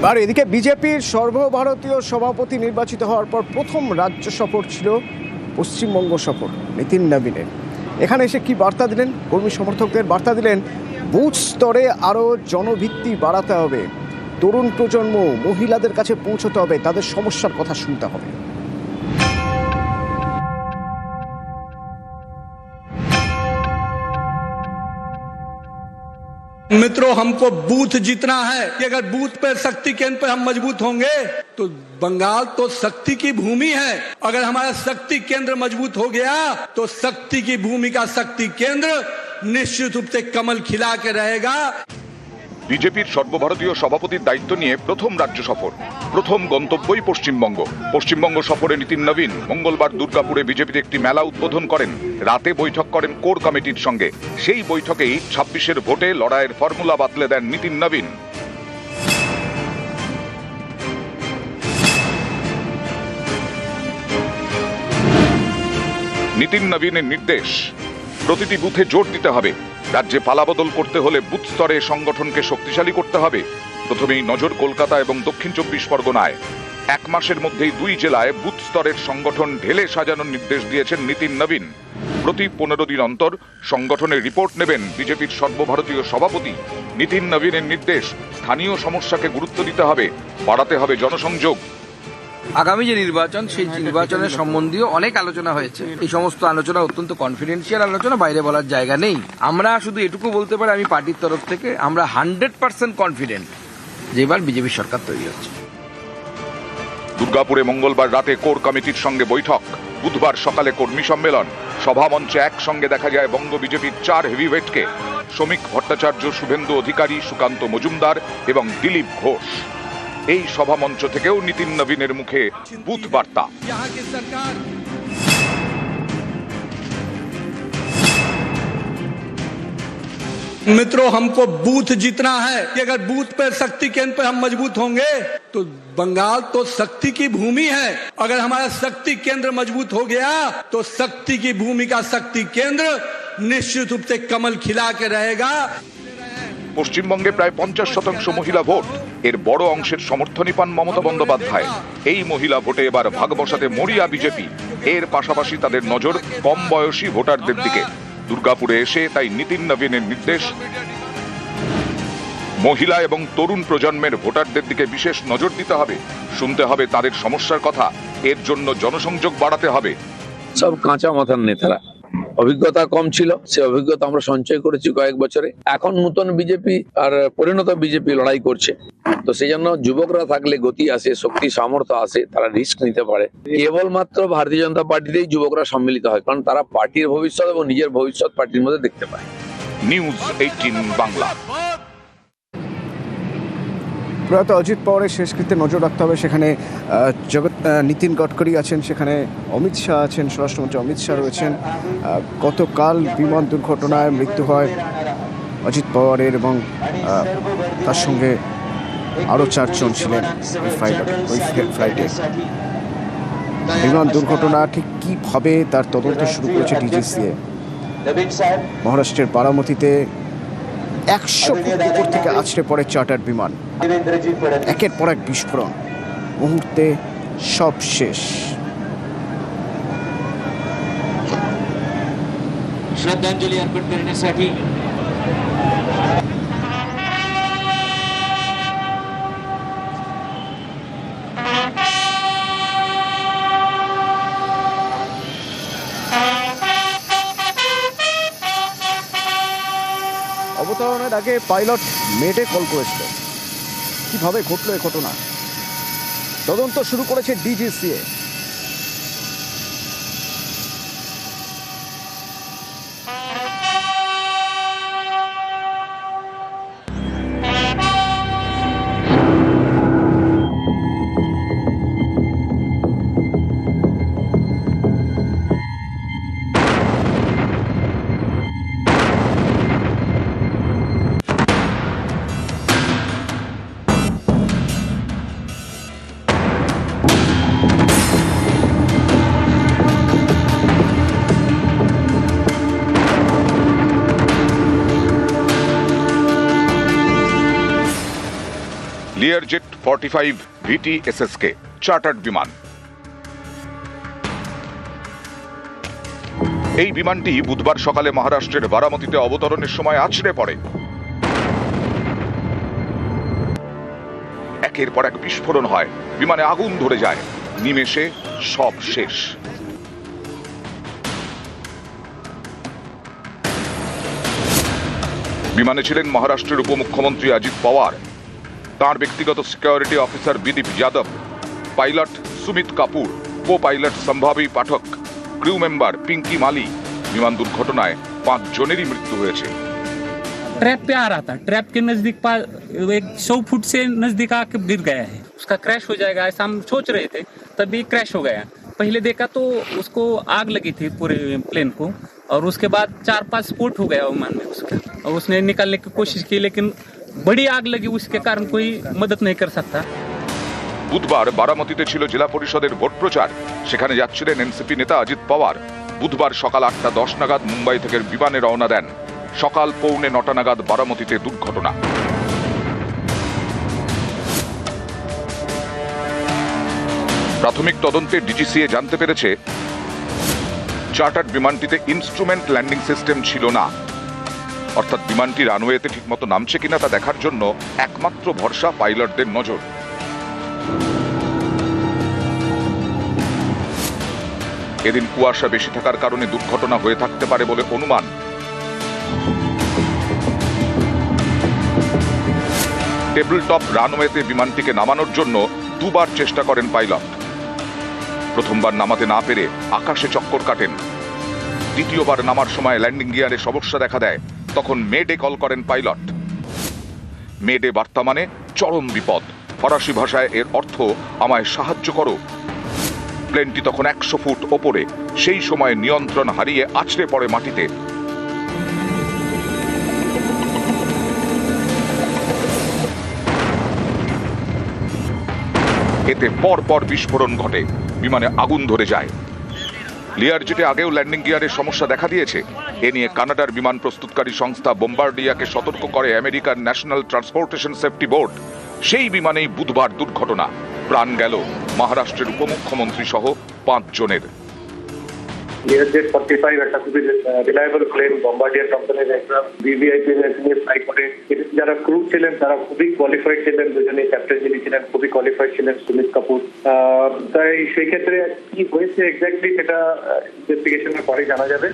আর এদিকে বিজেপির সর্বভারতীয় সভাপতি নির্বাচিত হওয়ার পর প্রথম রাজ্য সফর ছিল পশ্চিমবঙ্গ সফর নিতিন নবীনের। এখানে এসে কি বার্তা দিলেন? কর্মী সমর্থকদের বার্তা দিলেন বুথ স্তরে আরও জনভিত্তি বাড়াতে হবে, তরুণ প্রজন্ম মহিলাদের কাছে পৌঁছতে হবে, তাদের সমস্যার কথা শুনতে হবে। मित्रों, हमको बूथ जीतना है कि अगर बूथ पर शक्ति केंद्र पर हम मजबूत होंगे तो बंगाल तो शक्ति की भूमि है। अगर हमारा शक्ति केंद्र मजबूत हो गया तो शक्ति की भूमि का शक्ति केंद्र निश्चित रूप से कमल खिला के रहेगा। বিজেপির সর্বভারতীয় সভাপতির দায়িত্ব নিয়ে প্রথম রাজ্য সফর, প্রথম গন্তব্যই পশ্চিমবঙ্গ। পশ্চিমবঙ্গ সফরে নিতিন নবীন মঙ্গলবার দুর্গাপুরে বিজেপির একটি মেলা উদ্বোধন করেন। রাতে বৈঠক করেন কোর কমিটির সঙ্গে। সেই বৈঠকেই 26-এর ভোটে লড়াইয়ের ফর্মুলা বাতলে দেন নিতিন নবীন। নিতিন নবীনের নির্দেশ, প্রতিটি বুথে জোর দিতে হবে। রাজ্যে পালাবদল করতে হলে বুথ স্তরে সংগঠনকে শক্তিশালী করতে হবে। প্রথমেই নজর কলকাতা এবং দক্ষিণ 24 পরগনায়। 1 মাসের মধ্যেই 2 জেলায় বুথ স্তরের সংগঠন ঢেলে সাজানোর নির্দেশ দিয়েছেন নিতিন নবীন। প্রতি 15 দিন অন্তর সংগঠনের রিপোর্ট নেবেন বিজেপির সর্বভারতীয় সভাপতি। নিতিন নবীনের নির্দেশ, স্থানীয় সমস্যাকে গুরুত্ব দিতে হবে, বাড়াতে হবে জনসংযোগ। আগামী যে নির্বাচন, সেই নির্বাচনের সম্বন্ধীয় অনেক আলোচনা হয়েছে। এই সমস্ত আলোচনা অত্যন্ত কনফিডেন্সিয়াল আলোচনা, বাইরে বলার জায়গা নেই। আমরা শুধু এটুকু বলতে পারি, আমি পার্টির তরফ থেকে আমরা 100% কনফিডেন্ট যে এবার বিজেপি সরকার তৈরি হচ্ছে। দুর্গাপুরে মঙ্গলবার রাতে কোর কমিটির সঙ্গে বৈঠক, বুধবার সকালে কর্মী সম্মেলন। সভামঞ্চে একসঙ্গে দেখা যায় বঙ্গ বিজেপির 4 হেভিওয়েটকে, শ্রমিক ভট্টাচার্য, শুভেন্দু অধিকারী, সুকান্ত মজুমদার এবং দিলীপ ঘোষ। এই সভামঞ্চ থেকেও নিতিন নবীনের মুখে বুথ বার্তা। मित्रों, हमको बूथ जीतना है कि अगर बूथ पर शक्ति केंद्र पर हम मजबूत होंगे तो बंगाल तो शक्ति की भूमि है। अगर हमारा शक्ति केंद्र मजबूत हो गया तो शक्ति की भूमि का शक्ति केंद्र निश्चित रूप से कमल खिला के रहेगा। পশ্চিমবঙ্গে প্রায় 50% মহিলা ভোট, এর বড় অংশের সমর্থনই পান মমতা বন্দ্যোপাধ্যায়। এই মহিলা ভোটে এবার ভাগ বসাতে মরিয়া বিজেপি। এর পাশাপাশি তাদের নজর কম বয়সী ভোটারদের দিকে। দুর্গাপুরে এসে তাই নিতিন নবীনের নির্দেশ, মহিলা এবং তরুণ প্রজন্মের ভোটারদের দিকে বিশেষ নজর দিতে হবে, শুনতে হবে তাদের সমস্যার কথা। এর জন্য জনসংযোগ বাড়াতে হবে। সব কাঁচা মাথার নেতারা, অভিজ্ঞতা কম ছিল, সে অভিজ্ঞতা আমরা সঞ্চয় করেছি কয়েক বছরে। এখন নতুন বিজেপি আর পরিণত বিজেপি লড়াই করছে, তো সেই জন্য যুবকরা থাকলে গতি আসে, শক্তি সামর্থ্য আসে, তারা রিস্ক নিতে পারে। কেবলমাত্র ভারতীয় জনতা পার্টিতেই যুবকরা সম্মিলিত হয়, কারণ তারা পার্টির ভবিষ্যৎ এবং নিজের ভবিষ্যৎ পার্টির মধ্যে দেখতে পায়। নিউজ 18 বাংলা। প্রয়াত অজিত পাওয়ারের শেষকৃত্যে নজর রাখতে হবে। সেখানে নীতিন গডকরি আছেন, সেখানে অমিত শাহ আছেন, স্বরাষ্ট্রমন্ত্রী অমিত শাহ রয়েছেন। গতকাল বিমান দুর্ঘটনায় মৃত্যু হয় অজিত পাওয়ারের এবং তার সঙ্গে আরও 4 জন ছিলেন ওই ফ্লাইটে। বিমান দুর্ঘটনা ঠিক কীভাবে তার তদন্ত শুরু করেছে ডিজিসিএ। মহারাষ্ট্রের বারামতিতে 100 ফুট উপর থেকে আছড়ে পড়ে চার্টার বিমান। একের পর এক বিস্ফোরণ, মুহূর্তে সব শেষ। श्रद्धांजली अर्पण करण्यासाठी অবতরণের আগে পাইলট মেটে কল করেছিল। কিভাবে ঘটলো এই ঘটনা, তদন্ত শুরু করেছে ডিজিসিএ। লিয়ারজেট F-45 VT-SSK চার্টার্ড বিমান। এই বিমানটি বুধবার সকালে মহারাষ্ট্রের বারামতিতে অবতরণের সময় আছড়ে পড়ে। একের পর এক বিস্ফোরণ হয়, বিমানে আগুন ধরে যায়, নিমেষে সব শেষ। বিমানে ছিলেন মহারাষ্ট্রের উপমুখ্যমন্ত্রী অজিত পাওয়ার, তাঁর ব্যক্তিগত সিকিউরিটি অফিসার বিদীপ যাদব, pilot Sumit Kapoor, co pilot Shambhavi Pathak, crew member Pinky Mali. বিমান দুর্ঘটনায় 5 জনেরই মৃত্যু হয়েছে। ट्रैप पे आ रहा था, ट्रैप के नजदीक 100 फुट से नजदीक आके गिर गया है। उसका क्रैश हो जाएगा ऐसा हम सोच रहे थे, तभी क्रैश हो गया। पहले देखा तो उसको आग लगी थी पूरे प्लेन को, और उसके बाद 4-5 स्फोट हो गया विमान में उसका, और उसने निकालने की कोशिश की लेकिन बड़ी आग लगी, उसके कारण कोई मदद नहीं कर सकता। বুধবার বারামতিতে ছিল জেলা পরিষদের ভোট প্রচার, সেখানে যাচ্ছিলেন এনসিপি নেতা অজিত পাওয়ার। বুধবার সকাল 8:10 নাগাদ মুম্বাই থেকে বিমানে রওনা দেন। সকাল 8:45 নাগাদ বারামতিতে দুর্ঘটনা। প্রাথমিক তদন্তে ডিজিসিএ জানতে পেরেছে চার্টার্ড বিমানটিতে ইনস্ট্রুমেন্ট ল্যান্ডিং সিস্টেম ছিল না, অর্থাৎ বিমানটি রানওয়েতে ঠিকমতো নামছে কিনা তা দেখার জন্য একমাত্র ভরসা পাইলটদের নজর। এদিন কুয়াশা বেশি থাকার কারণে দুর্ঘটনা হয়ে থাকতে পারে বলে অনুমান। টেবিল টপ রানওয়েতে বিমানটিকে নামানোর জন্য 2 বার চেষ্টা করেন পাইলট। প্রথমবার নামাতে না পেরে আকাশে চক্কর কাটেন। দ্বিতীয়বার নামার সময় ল্যান্ডিং গিয়ারে সমস্যা দেখা দেয়, তখন মেডে কল করেন পাইলট। মেডে বার্তা মানে চরম বিপদ, ফরাসি ভাষায় এর অর্থ আমায় সাহায্য করো। প্লেনটি তখন 100 ফুট ওপরে, সেই সময় নিয়ন্ত্রণ হারিয়ে আছড়ে পড়ে মাটিতে। এতে পরপর বিস্ফোরণ ঘটে, বিমানে আগুন ধরে যায়। লিয়ারজেটে আগেও ল্যান্ডিং গিয়ারের সমস্যা দেখা দিয়েছে। এ নিয়ে কানাডার বিমান প্রস্তুতকারী সংস্থা বোম্বার্ডিয়াকে সতর্ক করে আমেরিকার ন্যাশনাল ট্রান্সপোর্টেশন সেফটি বোর্ড। সেই বিমানেই বুধবার দুর্ঘটনা, প্রাণ গেল মহারাষ্ট্রের উপমুখ্যমন্ত্রী সহ 5 জনের। লিয়ারজেট 45 একটা খুবই রিলায়েবল প্লেন, বোম্বার্ডিয়ার কোম্পানির একটা ভিভিআইপি নিয়ে ফ্লাই করে। যারা ক্রু ছিলেন তারা খুবই কোয়ালিফাইড ছিলেন, দুজনেই ক্যাপ্টেন যিনি ছিলেন খুবই কোয়ালিফাইড ছিলেন, সুমিত কাপুর। তাই সেই ক্ষেত্রে কি হয়েছে এক্স্যাক্টলি সেটা ইনভেস্টিগেশনের পরে জানা যাবে।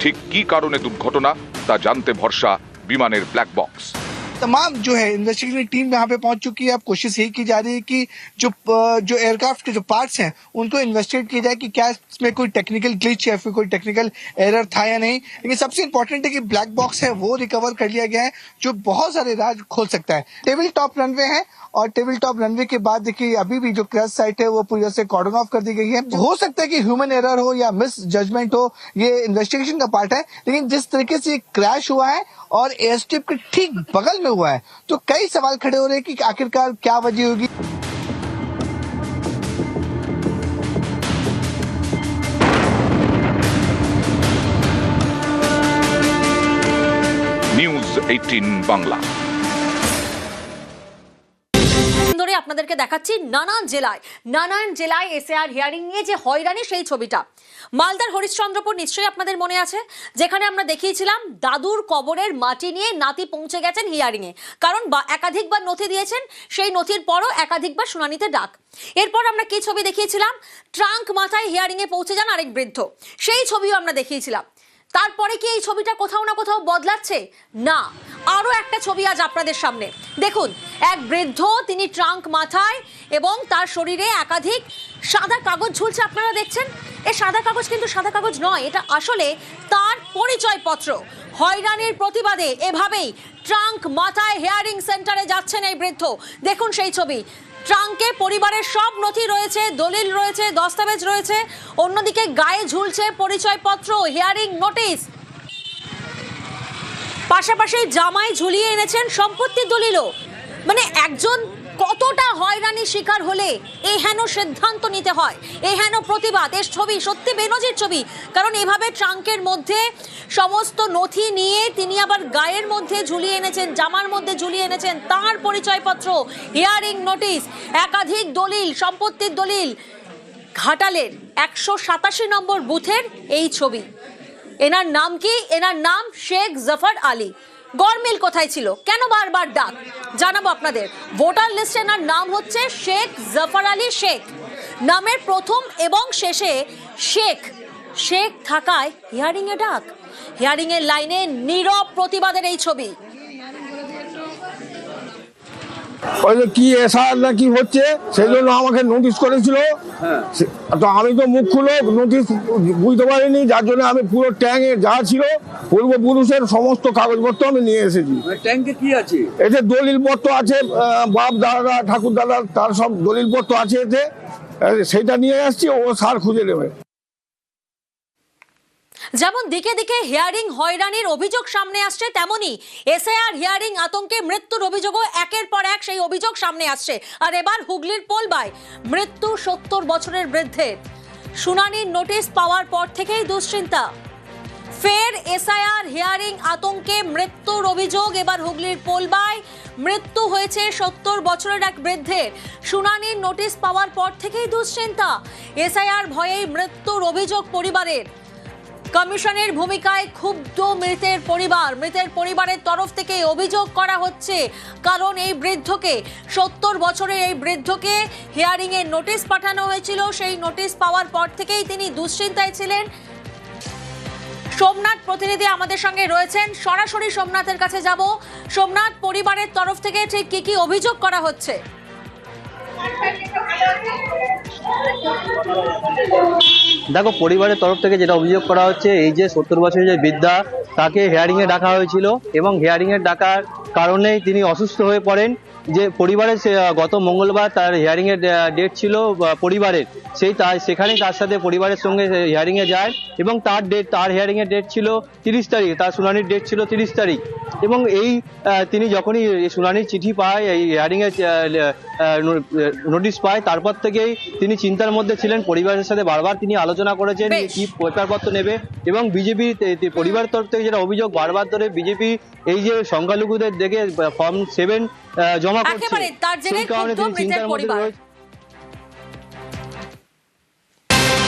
ঠিক কি কারণে দুর্ঘটনা তা জানতে ভরসা বিমানের ব্ল্যাক বক্স। तमाम जो है इन्वेस्टिगेटिव टीम यहाँ पे पहुंच चुकी है। अब कोशिश यही की जा रही है कि जो एयरक्राफ्ट के जो पार्ट्स हैं उनको इन्वेस्टिगेट किया जाए कि क्या इसमें कोई टेक्निकल ग्लिच या फिर कोई टेक्निकल एरर था या नहीं। लेकिन सबसे इम्पोर्टेंट है कि ब्लैक बॉक्स है वो रिकवर कर लिया गया है, जो बहुत सारे राज खोल सकता है। टेबल टॉप रनवे है, और टेबल टॉप रनवे के बाद देखिए अभी भी जो क्रैश साइट है वो पूरी तरह से कॉर्डन ऑफ कर दी गई है। हो सकता है कि ह्यूमन एरर हो या मिस जजमेंट हो, ये इन्वेस्टिगेशन का पार्ट है। लेकिन जिस तरीके से क्रैश हुआ है और एयर स्ट्रिप के ठीक बगल में हुआ है, तो कई सवाल खड़े हो रहे हैं कि आखिरकार क्या वजह होगी। নিউজ 18 বাংলা। ধরে আপনাদেরকে দেখাচ্ছি নানান জেলায় এসআর হিয়ারিং নিয়ে যে হয়রানি সেই ছবিটা। মালদার হরিশ্চন্দ্রপুর নিশ্চয়ই আপনাদের মনে আছে, যেখানে আমরা দেখিয়েছিলাম দাদুর কবরের মাটি নিয়ে নাতি পৌঁছে গেছেন হিয়ারিং এ, কারণ একাধিকবার নথি দিয়েছেন, সেই নথির পরও একাধিকবার শুনানিতে ডাক। এরপর আমরা কি ছবি দেখিয়েছিলাম, ট্রাঙ্ক মাথায় হিয়ারিং এ পৌঁছে যান আরেক বৃদ্ধ, সেই ছবিও আমরা দেখিয়েছিলাম। তারপরে কি এই ছবিটা কোথাও না কোথাও বদলাচ্ছে? না, আরো একটা ছবি আজ আপনাদের সামনে দেখুন। এক বৃদ্ধ, তিনি ট্রাঙ্ক মাথায় এবং তার শরীরে একাধিক সাদা কাগজ ঝুলছে। আপনারা দেখছেন এই সাদা কাগজ কিন্তু সাদা কাগজ নয়, এটা আসলে তার পরিচয়পত্র। হয়রানির প্রতিবাদে এভাবেই ট্রাঙ্ক মাথায় হিয়ারিং সেন্টারে যাচ্ছেন এই বৃদ্ধ। দেখুন সেই ছবি। ট্রাঙ্কে পরিবারের সব নথি রয়েছে, দলিল রয়েছে, দস্তাবেজ রয়েছে, অন্যদিকে গায়ে ঝুলছে পরিচয়পত্র, হিয়ারিং নোটিশ, পাশাপাশি জামায় ঝুলিয়ে এনেছেন সম্পত্তির দলিলও। মানে একজন কতটা হয়রানির শিকার হলে এই হেন সিদ্ধান্ত নিতে হয়, এই হেন প্রতিবাদ, এর ছবি সত্যি বেনজির ছবি। কারণ এভাবে ট্রাঙ্কের মধ্যে সমস্ত নথি নিয়ে তিনি আবার গায়ের মধ্যে ঝুলিয়ে এনেছেন, জামার মধ্যে ঝুলিয়ে এনেছেন তার পরিচয়পত্র, হিয়ারিং নোটিশ, একাধিক দলিল, সম্পত্তির দলিল। ঘাটালের 187 নম্বর বুথের এই ছবি। এনার নাম কি? এনার নাম শেখ জাফর আলী। গরমিল কোথায় ছিল? কেন বারবার ডাক? জানাবো আপনাদের। ভোটার লিস্টে এনার নাম হচ্ছে শেখ জাফর আলী শেখ। নামের প্রথম এবং শেষে শেখ, শেখ থাকায় হিয়ারিং এ ডাক। হিয়ারিং এর লাইনে নীরব প্রতিবাদের এই ছবি। ওই যে কি এসআর না কি হচ্ছে সেই জন্য আমাকে নোটিশ করেছিল। তো আমি তো মুখ খুলে নোটিশ বুঝতে পারিনি, যার জন্য আমি পুরো ট্যাঙ্কে যা ছিল পূর্বপুরুষের সমস্ত কাগজপত্র আমি নিয়ে এসেছি। ট্যাঙ্কে কি আছে? এতে দলিলপত্র আছে, বাপ দাদা ঠাকুর দাদা তার সব দলিলপত্র আছে এতে, সেটা নিয়ে আসছি, ও সার খুঁজে নেবে। যেমন দিকে দিকে হিয়ারিং হয়রানির অভিযোগ সামনে আসছে, তেমনি এসআইআর হিয়ারিং আতঙ্কে মৃত্যুর অভিযোগও একের পর এক সেই অভিযোগ সামনে আসছে। আর এবার হুগলির পোলবায় মৃত্যু 70 বছরের বৃদ্ধের। শুনানির নোটিশ পাওয়ার পর থেকেই দুশ্চিন্তা। ফের এসআইআর হিয়ারিং আতঙ্কে মৃত্যুর অভিযোগ এবার হুগলির পোলবায়। মৃত্যু হয়েছে 70 বছরের এক বৃদ্ধের। শুনানির নোটিশ পাওয়ার পর থেকেই দুশ্চিন্তা। এসআইআর ভয়েই মৃত্যুর অভিযোগ পরিবারের। কমিশনের ভূমিকায় ক্ষুব্ধ মৃতের পরিবার। মৃতের পরিবারের তরফ থেকে অভিযোগ করা হচ্ছে, কারণ এই বৃদ্ধকে 70 বছরের এই বৃদ্ধকে হিয়ারিং এর নোটিশ পাঠানো হয়েছিল। সেই নোটিশ পাওয়ার পর থেকেই তিনি দুশ্চিন্তায় ছিলেন। সোমনাথ প্রতিনিধি আমাদের সঙ্গে রয়েছেন, সরাসরি সোমনাথের কাছে যাব। সোমনাথ, পরিবারের তরফ থেকে ঠিক কি কি অভিযোগ করা হচ্ছে? দেখো, পরিবারের তরফ থেকে যেটা অভিযোগ করা হচ্ছে, এই যে 70 বছরের যে বৃদ্ধা, তাকে হিয়ারিংয়ে ডাকা হয়েছিল এবং হিয়ারিংয়ে ডাকার কারণেই তিনি অসুস্থ হয়ে পড়েন। যে পরিবারের গত মঙ্গলবার তার হিয়ারিংয়ের ডেট ছিল পরিবারের, সেখানেই তার সাথে পরিবারের সঙ্গে হিয়ারিংয়ে যায় এবং তার হিয়ারিংয়ের ডেট ছিল 30 তারিখ, তার শুনানির ডেট ছিল 30 তারিখ। এবং তিনি যখনই শুনানির চিঠি পায়, এই হিয়ারিংয়ের নোটিশ পায়, তারপর থেকেই তিনি চিন্তার মধ্যে ছিলেন। পরিবারের সাথে বারবার তিনি আলোচনা করেছেন কি পেপারপত্র নেবে এবং বিজেপি পরিবারের তরফ থেকে যেটা অভিযোগ, বারবার ধরে বিজেপি এই যে সংখ্যালঘুদের দেখে ফর্ম 7 জমা করছে, সেই কারণে তিনি চিন্তার মধ্যে রয়েছে।